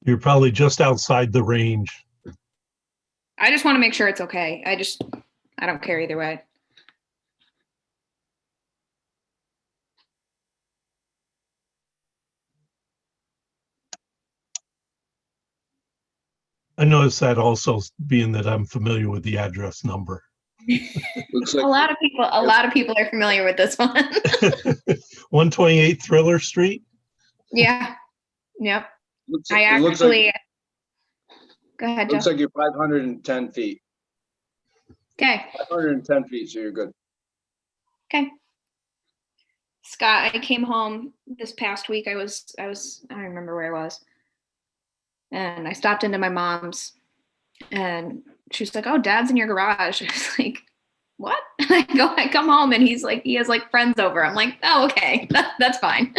You're probably just outside the range. I just want to make sure it's okay. I don't care either way. I noticed that also, being that I'm familiar with the address number. Looks like A lot of people are familiar with this one. 128 Thriller Street. Yeah. Yep. looks, I it looks like actually go ahead, looks Joe. like you're 510 feet. Okay. 510 feet, so you're good. Okay. Scott, I came home this past week. I don't remember where I was. And I stopped into my mom's and she's like, "Oh, Dad's in your garage." I was like, "What?" I come home and he's like, he has like friends over. I'm like, "Oh, okay. That's fine."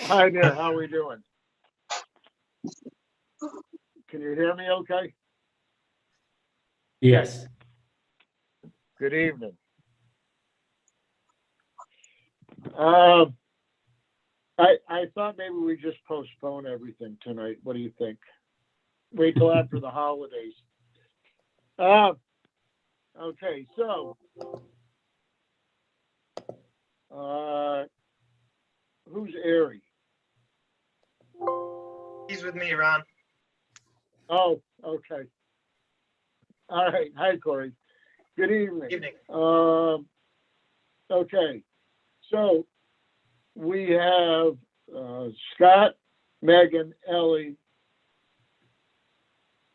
Hi there, how are we doing? Can you hear me okay? Yes. Good evening. I thought maybe we just postpone everything tonight. What do you think? Wait till after the holidays. Okay, so who's Ari? He's with me, Ron. Oh, okay. All right. Hi, Corey. Good evening. Evening. Okay. So we have Scott, Megan, Ellie,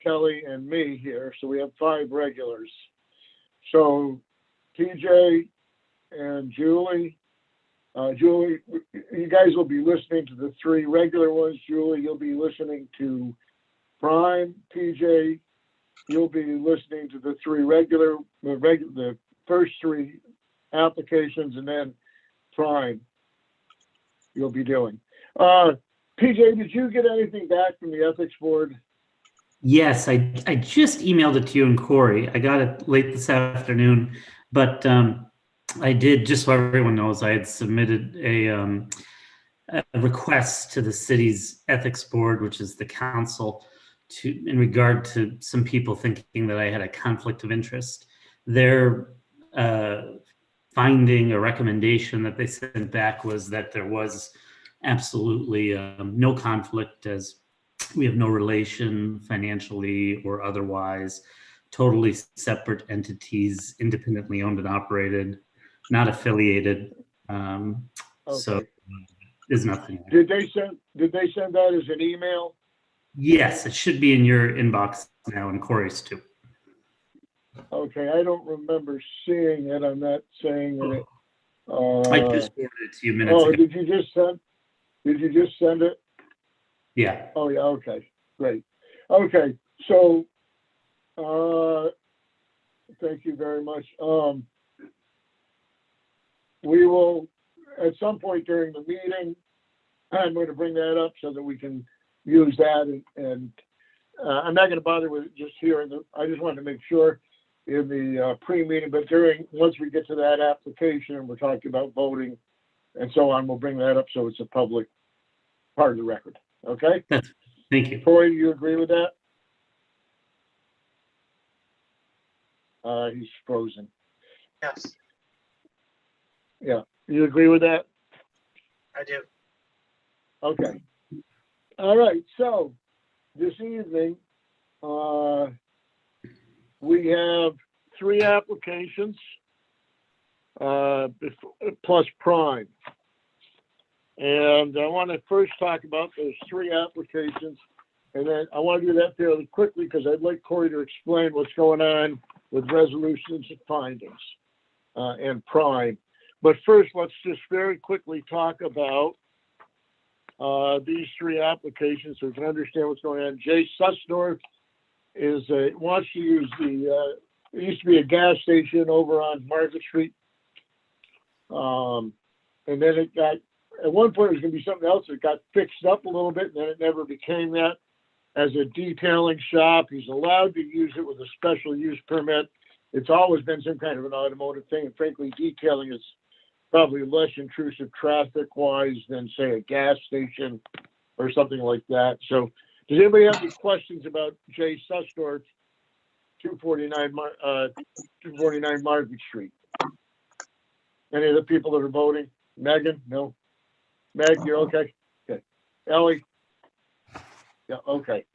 Kelly, and me here. So we have 5 regulars. So TJ and Julie. Julie, you guys will be listening to the 3 regular ones. Julie, you'll be listening to Prime. TJ, you'll be listening to the 3 the first 3 applications, and then Prime you'll be doing. PJ, did you get anything back from the ethics board? Yes, I just emailed it to you and Corey. I got it late this afternoon, but I did, just so everyone knows, I had submitted a request to the city's ethics board, which is the council, in regard to some people thinking that I had a conflict of interest. Their finding, a recommendation that they sent back, was that there was absolutely no conflict, as we have no relation financially or otherwise, totally separate entities, independently owned and operated, not affiliated. So there's nothing there. Did they send that as an email? Yes, it should be in your inbox now, and Corey's too. Okay, I don't remember seeing it. I'm not saying that. I just forwarded it to you minutes ago. Did you just send it? Yeah. Oh, yeah, okay, great. Okay, so, thank you very much. We will, at some point during the meeting, I'm going to bring that up so that we can use that, and I'm not going to bother with it just here. I just wanted to make sure in the pre-meeting, but once we get to that application and we're talking about voting and so on, we'll bring that up so it's a public part of the record. Okay? Thank you. Corey, do you agree with that? He's frozen. Yes, Yeah, you agree with that? I do. Okay. All right, so this evening, we have 3 applications, plus Prime. And I want to first talk about those 3 applications, and then I want to do that fairly quickly because I'd like Corey to explain what's going on with resolutions and findings and Prime. But first, let's just very quickly talk about these 3 applications so we can understand what's going on. Jay Sussdorf wants to use it used to be a gas station over on Market Street. And then it got, at one point it was going to be something else. It got fixed up a little bit, and then it never became that. As a detailing shop, he's allowed to use it with a special use permit. It's always been some kind of an automotive thing, and frankly, detailing is probably less intrusive traffic-wise than, say, a gas station or something like that. So does anybody have any questions about Jay Susdorf, 249 Market Street? Any of the people that are voting? Megan? No? Meg, you're okay? Okay. Ellie? Yeah, okay.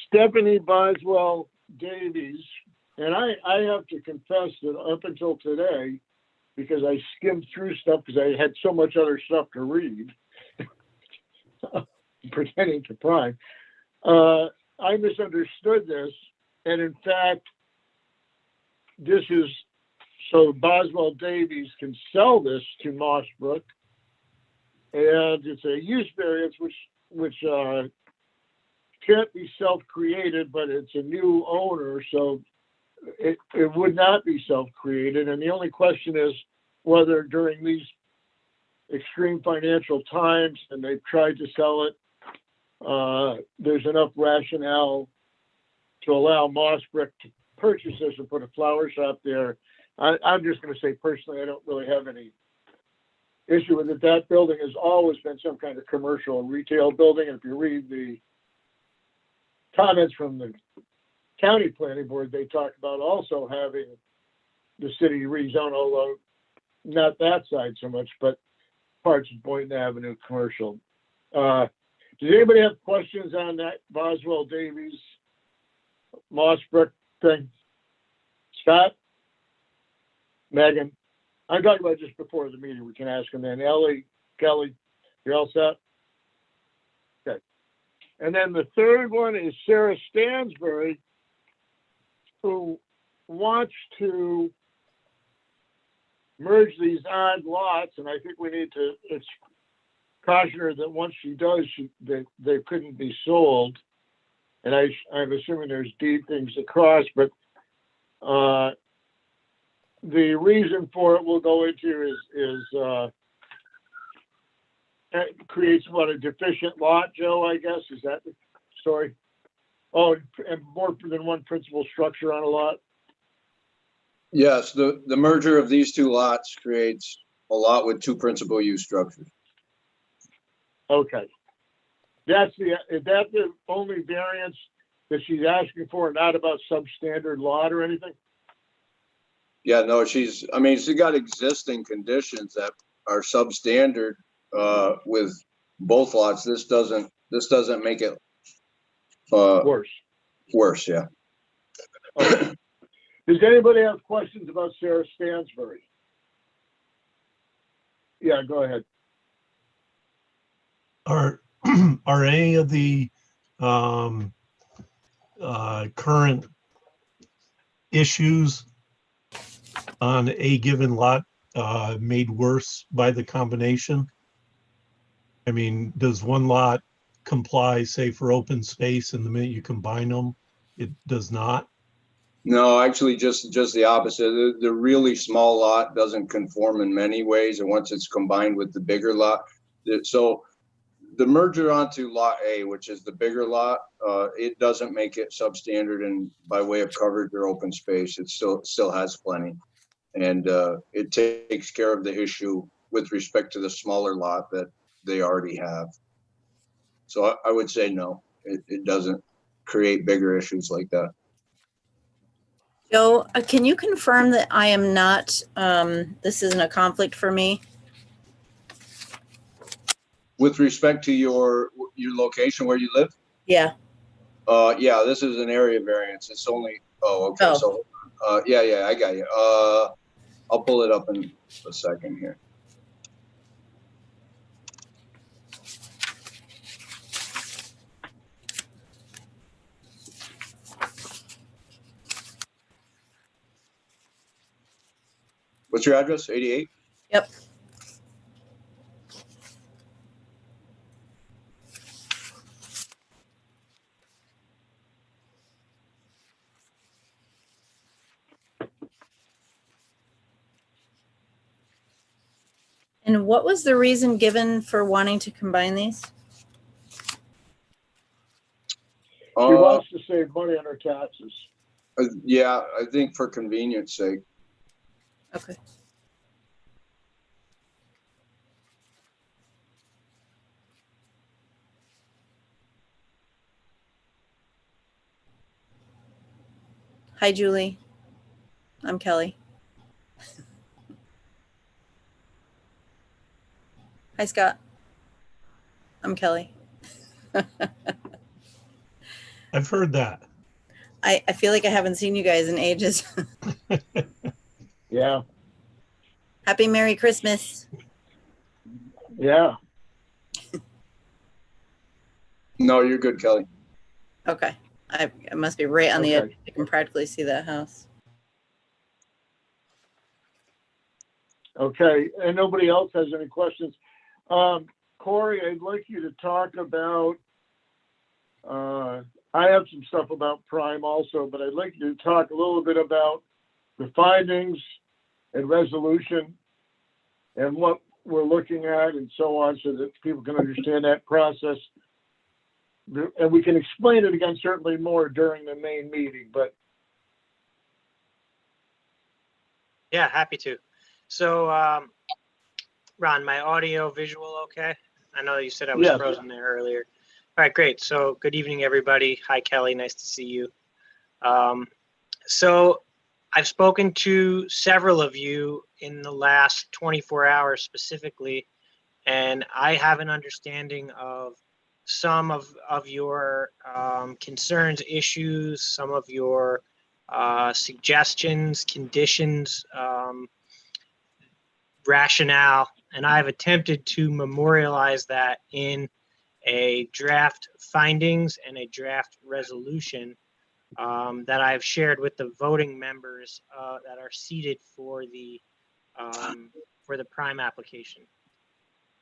Stephanie Boswell Davies, and I have to confess that up until today, because I skimmed through stuff because I had so much other stuff to read, pertaining to Prime, I misunderstood this, and in fact, this is so Boswell Davies can sell this to Mossbrook, and it's a use variance which can't be self-created, but it's a new owner, so it would not be self-created. And the only question is whether during these extreme financial times, and they've tried to sell it, there's enough rationale to allow Mossbrook to purchase this and put a flower shop there. I'm just going to say personally, I don't really have any issue with it. That building has always been some kind of commercial and retail building. And if you read the comments from the county planning board, they talk about also having the city rezone, although not that side so much, but parts of Boynton Avenue commercial. Does anybody have questions on that Boswell Davies Mossbrook thing? Scott? Megan? I'm talking about just before the meeting. We can ask them then. Ellie, Kelly, you're all set? Okay. And then the third one is Sarah Stansbury, who wants to merge these odd lots, and I think we need to caution her that once she does, they couldn't be sold. And I'm assuming there's deed things across, but the reason for it we'll go into is it creates what, a deficient lot, Joe, I guess? Is that the story? Oh, and more than one principal structure on a lot? Yes, the merger of these two lots creates a lot with two principal use structures. Okay. Is that the only variance that she's asking for, not about substandard lot or anything? Yeah, no, she's got existing conditions that are substandard with both lots. This doesn't make it worse, yeah. Okay. Does anybody have questions about Sarah Stansbury? Yeah, go ahead. Are any of the current issues on a given lot made worse by the combination? I mean, does one lot comply, say, for open space, and the minute you combine them, it does not? No, actually, just the opposite. The really small lot doesn't conform in many ways, and once it's combined with the bigger lot, so the merger onto Lot A, which is the bigger lot, it doesn't make it substandard, and by way of coverage or open space, it still has plenty, and it takes care of the issue with respect to the smaller lot that they already have. So I would say no, it doesn't create bigger issues like that. Joe, can you confirm that I am not, this isn't a conflict for me? With respect to your location where you live? Yeah. Yeah, this is an area variance. It's only, okay. Oh. So, yeah, I got you. I'll pull it up in a second here. What's your address? 88? Yep. And what was the reason given for wanting to combine these? She wants to save money on her taxes. Yeah, I think for convenience sake. Okay. Hi, Julie. I'm Kelly. Hi, Scott. I'm Kelly. I've heard that. I feel like I haven't seen you guys in ages. Yeah, Happy Merry Christmas. yeah. No, you're good, Kelly. Okay. I must be right on the edge. Okay. I can practically see that house. Okay, and nobody else has any questions. Corey, I'd like you to talk about, I have some stuff about Prime also, but I'd like you to talk a little bit about the findings and resolution and what we're looking at and so on, so that people can understand that process. And we can explain it again certainly more during the main meeting, but Yeah, happy to. So, Ron, my audio visual okay? I know you said I was Yes. frozen there earlier. All right, great. So good evening, everybody. Hi, Kelly. Nice to see you. So I've spoken to several of you in the last 24 hours specifically, and I have an understanding of some of your concerns, issues, some of your suggestions, conditions, rationale, and I've attempted to memorialize that in a draft findings and a draft resolution that I've shared with the voting members that are seated for the Prime application.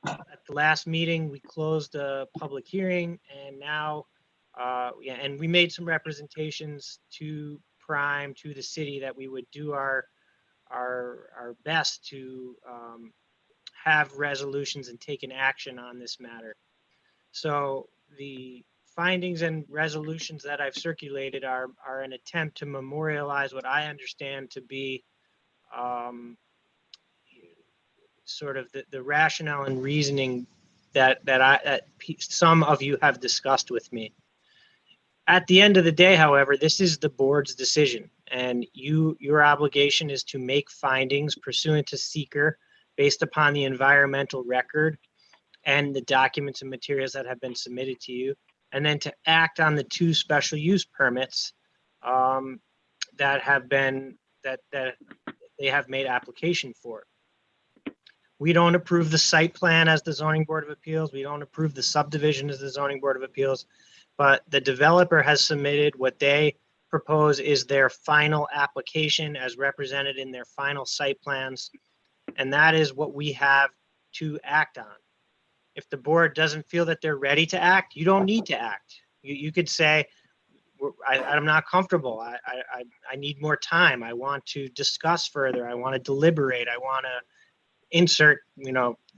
At the last meeting, we closed a public hearing, and now, and we made some representations to Prime, to the city, that we would do our best to have resolutions and take an action on this matter. So the findings and resolutions that I've circulated are an attempt to memorialize what I understand to be sort of the rationale and reasoning that some of you have discussed with me. At the end of the day, however, this is the board's decision, and your obligation is to make findings pursuant to seeker based upon the environmental record and the documents and materials that have been submitted to you, and then to act on the 2 special use permits that have been that they have made application for. We don't approve the site plan as the Zoning Board of Appeals. We don't approve the subdivision as the Zoning Board of Appeals, but the developer has submitted what they propose is their final application as represented in their final site plans, and that is what we have to act on. If the board doesn't feel that they're ready to act, you don't need to act. You could say, I'm not comfortable. I need more time. I want to discuss further. I want to deliberate. I want to insert,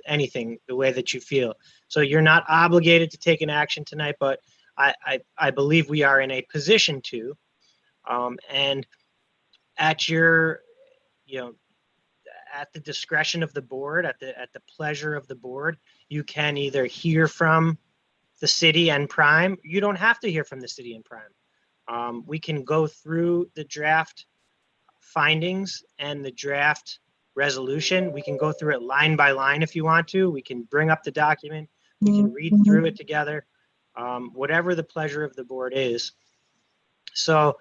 anything the way that you feel. So you're not obligated to take an action tonight, but I believe we are in a position to, and at your, at the discretion of the board, at the pleasure of the board, you can either hear from the city and Prime. You don't have to hear from the city and Prime. We can go through the draft findings and the draft resolution. We can go through it line by line if you want to. We can bring up the document. We can read through it together, whatever the pleasure of the board is. So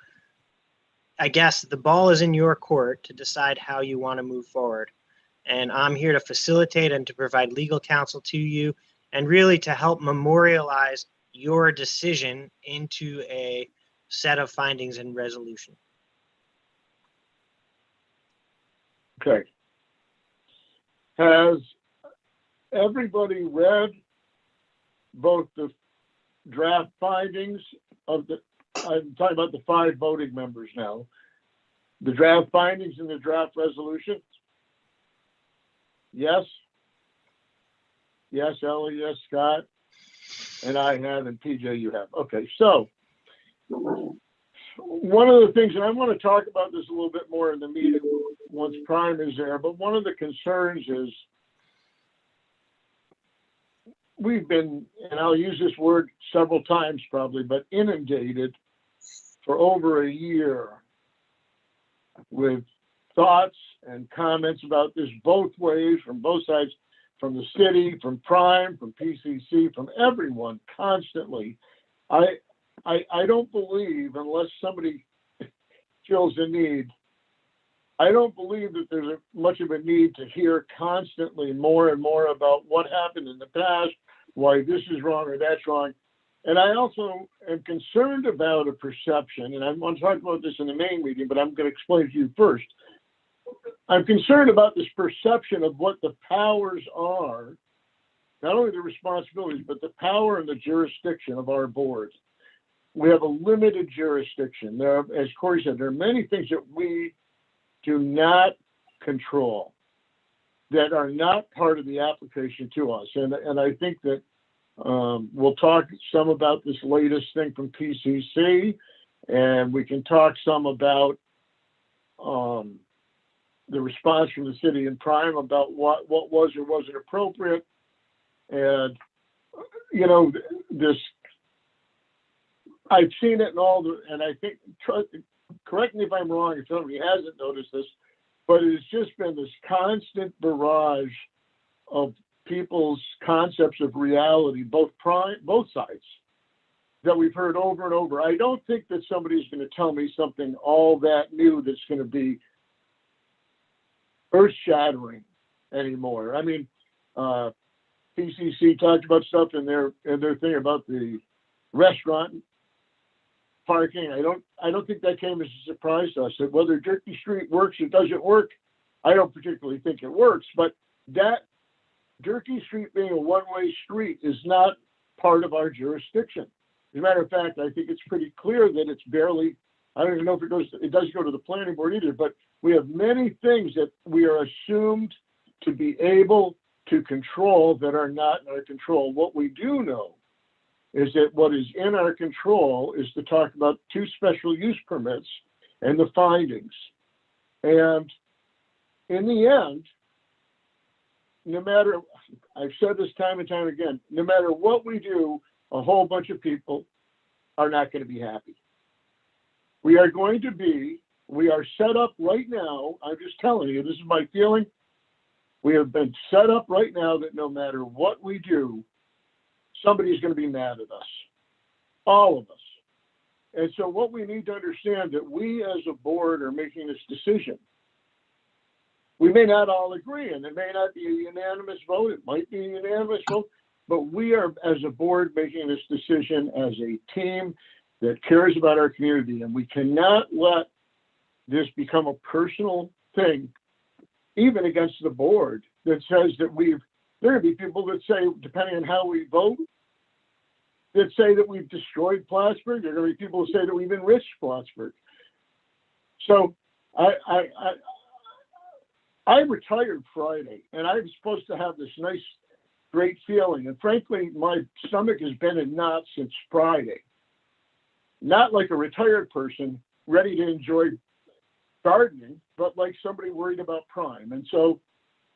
I guess the ball is in your court to decide how you want to move forward. And I'm here to facilitate and to provide legal counsel to you, and really to help memorialize your decision into a set of findings and resolution. okay. Has everybody read both the draft findings of I'm talking about the 5 voting members now, the draft findings and the draft resolution? Yes? Yes, Ellie, yes, Scott, and I have, and PJ, you have. Okay, so one of the things, and I want to talk about this a little bit more in the meeting once Prime is there, but one of the concerns is we've been, and I'll use this word several times probably, but inundated for over a year with thoughts and comments about this both ways, from both sides, from the city, from Prime, from PCC, from everyone constantly. I don't believe, unless somebody feels the need, I don't believe that there's much of a need to hear constantly more and more about what happened in the past, why this is wrong or that's wrong. And I also am concerned about a perception, and I want to talk about this in the main meeting, but I'm going to explain to you first. I'm concerned about this perception of what the powers are, not only the responsibilities, but the power and the jurisdiction of our board. We have a limited jurisdiction. There are, as Corey said, there are many things that we do not control that are not part of the application to us. And I think that we'll talk some about this latest thing from PCC, and we can talk some about the response from the city and Prime about what was or wasn't appropriate. And, you know, this, I've seen it in all the, and I think, correct me if I'm wrong, if somebody hasn't noticed this, but it's just been this constant barrage of people's concepts of reality, both sides, that we've heard over and over. I don't think that somebody's going to tell me something all that new that's going to be earth-shattering anymore. I mean, PCC talked about stuff in their thing about the restaurant parking. I don't think that came as a surprise to us. That whether Durkee Street works or doesn't work, I don't particularly think it works. But that Durkee Street being a one-way street is not part of our jurisdiction. As a matter of fact, I think it's pretty clear that it's barely, I don't even know if it doesn't go to the planning board either, but we have many things that we are assumed to be able to control that are not in our control. What we do know is that what is in our control is to talk about 2 special use permits and the findings. And in the end, no matter, I've said this time and time again, no matter what we do, a whole bunch of people are not going to be happy. We are set up right now, I'm just telling you, this is my feeling. We have been set up right now that no matter what we do, somebody's going to be mad at us. All of us. And so what we need to understand that we as a board are making this decision. We may not all agree, and it may not be a unanimous vote. It might be a unanimous vote, but we are, as a board, making this decision as a team that cares about our community, and we cannot let this become a personal thing, even against the board, that says that there are going to be people that say, depending on how we vote, that say that we've destroyed Plattsburgh. There are going to be people who say that we've enriched Plattsburgh. So I retired Friday, and I was supposed to have this nice, great feeling. And frankly, my stomach has been in knots since Friday. Not like a retired person ready to enjoy gardening, but like somebody worried about Prime. And so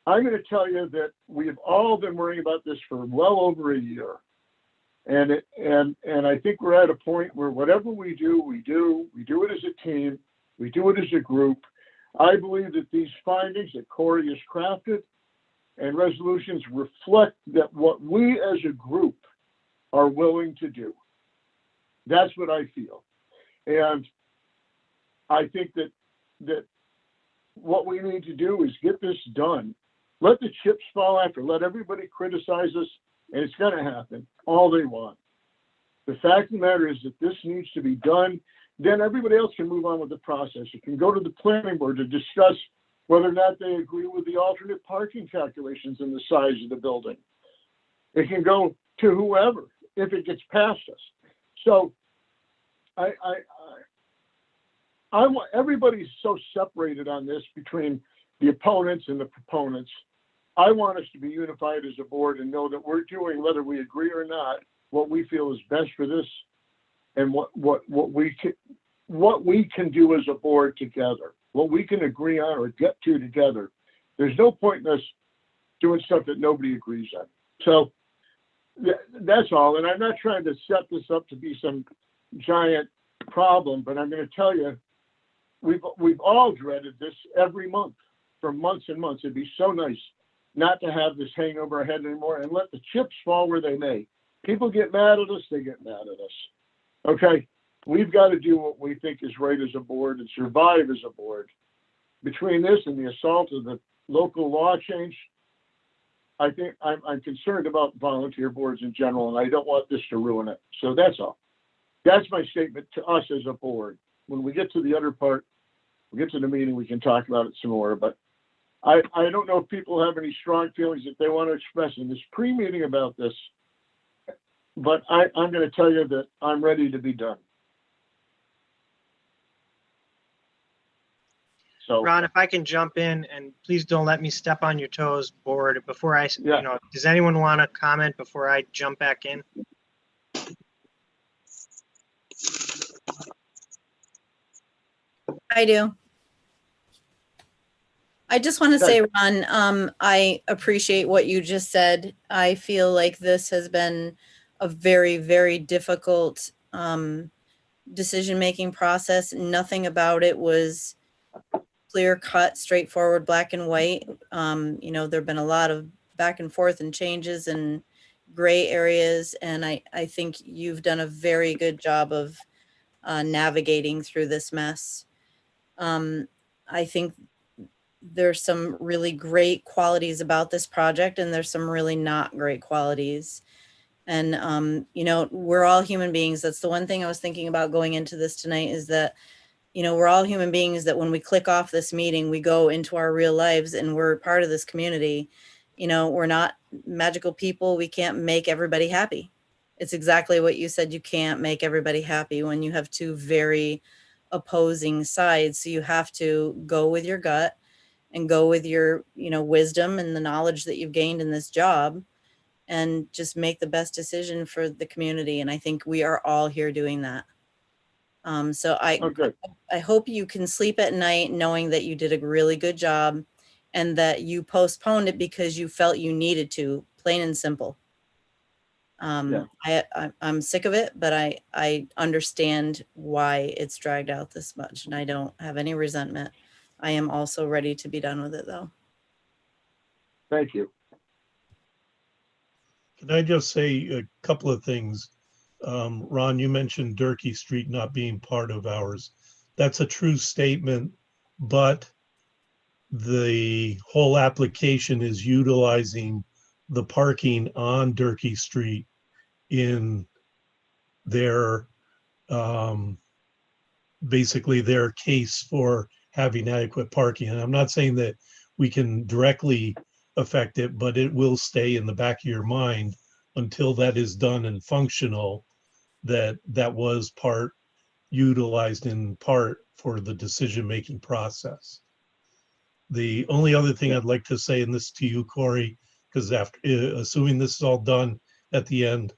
I'm going to tell you that we've all been worrying about this for well over a year. And I think we're at a point where whatever we do it as a team, we do it as a group. I believe that these findings that Corey has crafted and resolutions reflect that what we as a group are willing to do. That's what I feel. And I think that what we need to do is get this done. Let the chips fall after. Let everybody criticize us, and it's going to happen all they want. The fact of the matter is that this needs to be done. Then everybody else can move on with the process. It can go to the planning board to discuss whether or not they agree with the alternate parking calculations and the size of the building. It can go to whoever if it gets past us. So I want, everybody's so separated on this between the opponents and the proponents. I want us to be unified as a board and know that we're doing, whether we agree or not, what we feel is best for this and what what we can do as a board together, what we can agree on or get to together. There's no point in us doing stuff that nobody agrees on. So that's all. And I'm not trying to set this up to be some giant problem, but I'm going to tell you, we've all dreaded this every month for months and months. It'd be so nice not to have this hang over our head anymore and let the chips fall where they may. People get mad at us, they get mad at us. Okay, we've got to do what we think is right as a board and survive as a board. Between this and the assault of the local law change, I think I'm concerned about volunteer boards in general, and I don't want this to ruin it. So that's all. That's my statement to us as a board. When we get to the other part, we get to the meeting, we can talk about it some more. But I don't know if people have any strong feelings that they want to express in this pre-meeting about this. But I'm going to tell you that I'm ready to be done. So, Ron, if I can jump in, and please don't let me step on your toes, board, before I, Yeah. you know, does anyone want to comment before I jump back in? I do. I just want to say, Ron, I appreciate what you just said. I feel like this has been a very, very difficult decision-making process. Nothing about it was clear cut, straightforward, black and white. You know, there've been a lot of back and forth and changes and gray areas. And I think you've done a very good job of navigating through this mess. I think there's some really great qualities about this project, and there's some really not great qualities. And, you know, we're all human beings. That's the one thing I was thinking about going into this tonight, is that, you know, we're all human beings, that when we click off this meeting, we go into our real lives and we're part of this community. You know, we're not magical people. We can't make everybody happy. It's exactly what you said. You can't make everybody happy when you have two very opposing sides. So you have to go with your gut and go with your, you know, wisdom and the knowledge that you've gained in this job, and just make the best decision for the community. And I think we are all here doing that. So I hope you can sleep at night knowing that you did a really good job, and that you postponed it because you felt you needed to, plain and simple. I'm sick of it, but I understand why it's dragged out this much, and I don't have any resentment. I am also ready to be done with it, though. thank you. Can I just say a couple of things? Ron, you mentioned Durkee Street not being part of ours. That's a true statement, but the whole application is utilizing the parking on Durkee Street in their, basically their case for having adequate parking. And I'm not saying that we can directly affect it, but it will stay in the back of your mind until that is done and functional, that was utilized in part for the decision-making process. The only other thing I'd like to say, and this to you, Corey, because after assuming this is all done at the end,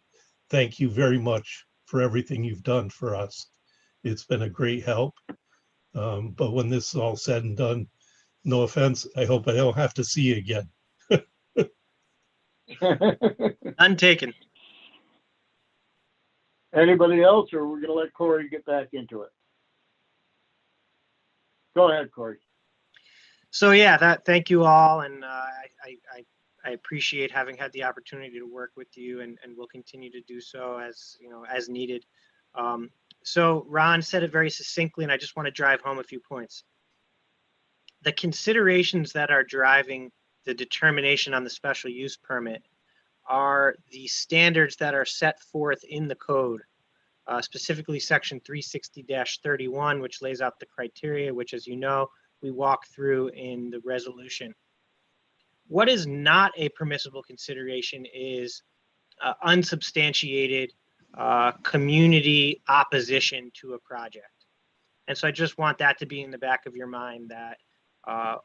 thank you very much for everything you've done for us. It's been a great help. But when this is all said and done, no offense, I hope I don't have to see you again. None taken. Anybody else, or we're going to let Corey get back into it? Go ahead, Corey. So yeah, thank you all, and I appreciate having had the opportunity to work with you, and will continue to do so as, you know, as needed. So Ron said it very succinctly, and I just want to drive home a few points. The considerations that are driving the determination on the special use permit are the standards that are set forth in the code, specifically section 360-31, which lays out the criteria, which, as you know, we walk through in the resolution. What is not a permissible consideration is unsubstantiated community opposition to a project. And so I just want that to be in the back of your mind, that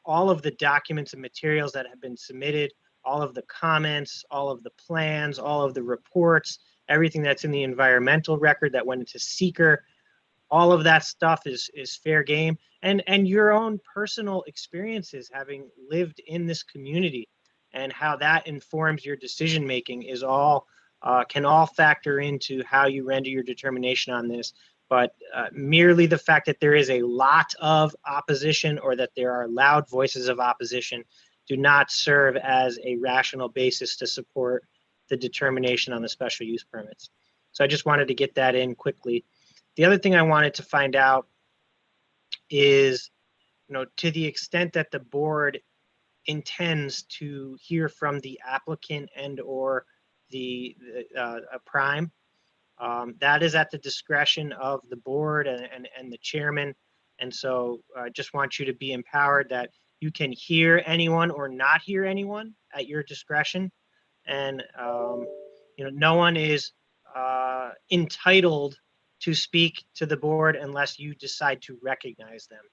all of the documents and materials that have been submitted, all of the comments, all of the plans, all of the reports, everything that's in the environmental record that went into seeker, all of that stuff is fair game. And your own personal experiences having lived in this community and how that informs your decision making is all can all factor into how you render your determination on this. But merely the fact that there is a lot of opposition or that there are loud voices of opposition do not serve as a rational basis to support the determination on the special use permits. So I just wanted to get that in quickly. The other thing I wanted to find out is, to the extent that the board intends to hear from the applicant and or the prime, that is at the discretion of the board and the chairman. And so I just want you to be empowered that you can hear anyone or not hear anyone at your discretion. And, no one is entitled to speak to the board unless you decide to recognize them.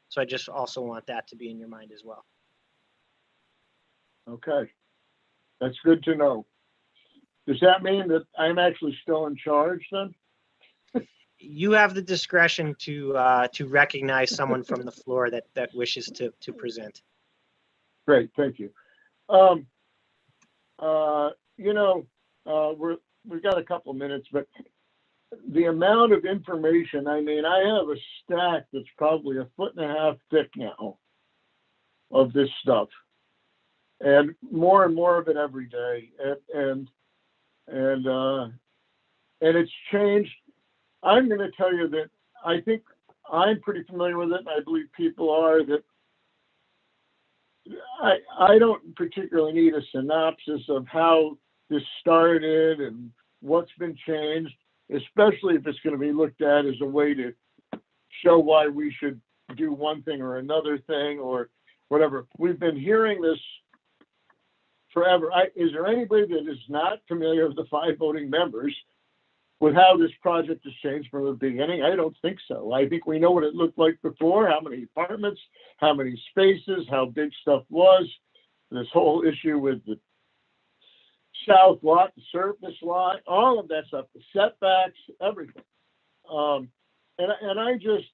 So I just also want that to be in your mind as well. Okay. That's good to know. Does that mean that I'm actually still in charge then? You have the discretion to recognize someone from the floor that wishes to present. Great, thank you. We've got a couple minutes, but the amount of information, I have a stack that's probably 1.5 feet thick now of this stuff, and more of it every day, and it's changed. I'm going to tell you that I think I'm pretty familiar with it, and I believe people are, that I don't particularly need a synopsis of how this started and what's been changed, especially if it's going to be looked at as a way to show why we should do one thing or another thing or whatever. We've been hearing this forever. Is there anybody that is not familiar with the 5 voting members with how this project has changed from the beginning? I don't think so. I think we know what it looked like before, how many apartments, how many spaces, how big stuff was, this whole issue with the south lot, the surface lot, all of that stuff, the setbacks, everything. And I just,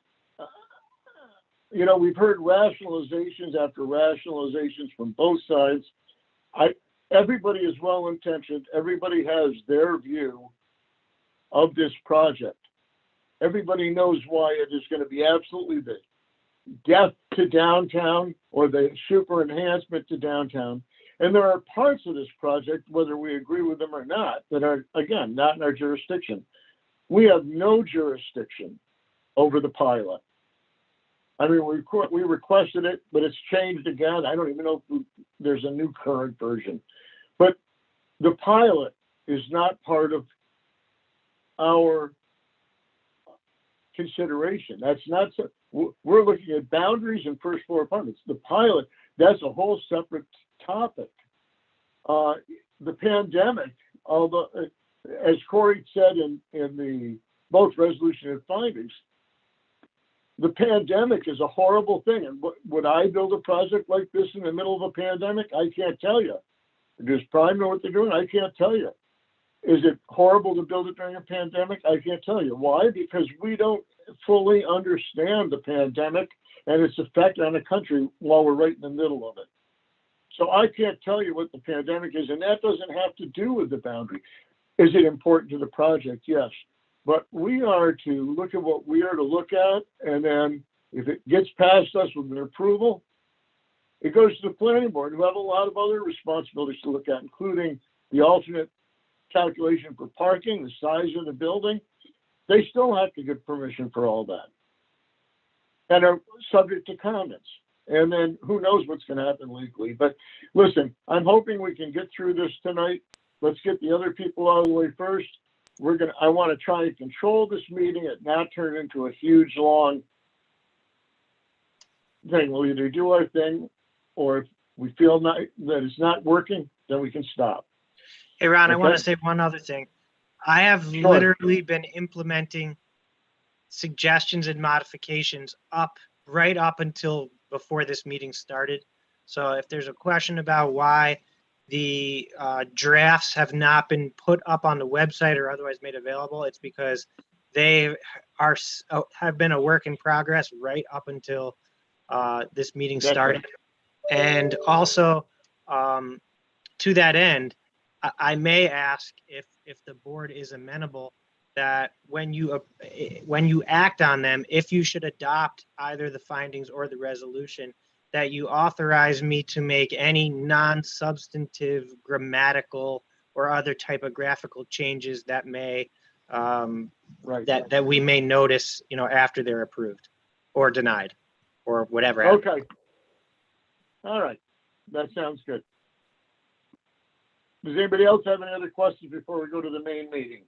we've heard rationalizations after rationalizations from both sides. Everybody is well-intentioned. Everybody has their view of this project. Everybody knows why it is going to be absolutely the death to downtown or the super enhancement to downtown. And there are parts of this project, whether we agree with them or not, that are, again, not in our jurisdiction. We have no jurisdiction over the pilot. We requested it, but it's changed again. I don't even know if there's a new current version. But the pilot is not part of our consideration. That's not, we're looking at boundaries and first floor apartments. The pilot, that's a whole separate topic. The pandemic, although, as Corey said in the both resolution and findings, the pandemic is a horrible thing. And would I build a project like this in the middle of a pandemic? I can't tell you. Does Prime know what they're doing? I can't tell you. Is it horrible to build it during a pandemic? I can't tell you. Why? Because we don't fully understand the pandemic and its effect on the country while we're right in the middle of it. So I can't tell you what the pandemic is, and that doesn't have to do with the boundary. Is it important to the project? Yes. But we are to look at what we are to look at, and then if it gets past us with an approval, it goes to the planning board, who have a lot of other responsibilities to look at, including the alternate calculation for parking, the size of the building. They still have to get permission for all that, and are subject to comments. And then who knows what's going to happen legally. But listen, I'm hoping we can get through this tonight. Let's get the other people out of the way first. I want to try and control this meeting and not turn into a huge, long thing. We'll either do our thing, or if we feel that it's not working, then we can stop. Hey, Ron, Okay. I want to say one other thing. I have literally been implementing suggestions and modifications right up until before this meeting started. So if there's a question about why the drafts have not been put up on the website or otherwise made available, it's because They have been a work in progress right up until this meeting That's started. And also, to that end, I may ask if the board is amenable that when you act on them, if you should adopt either the findings or the resolution, that you authorize me to make any non-substantive grammatical or other typographical changes that may Right. that we may notice, after they're approved or denied or whatever. Okay. All right. That sounds good. Does anybody else have any other questions before we go to the main meeting?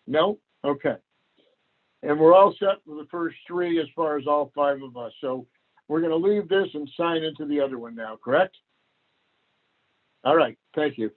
No? Okay. And we're all set for the first three as far as all five of us. So we're going to leave this and sign into the other one now, correct? All right. Thank you.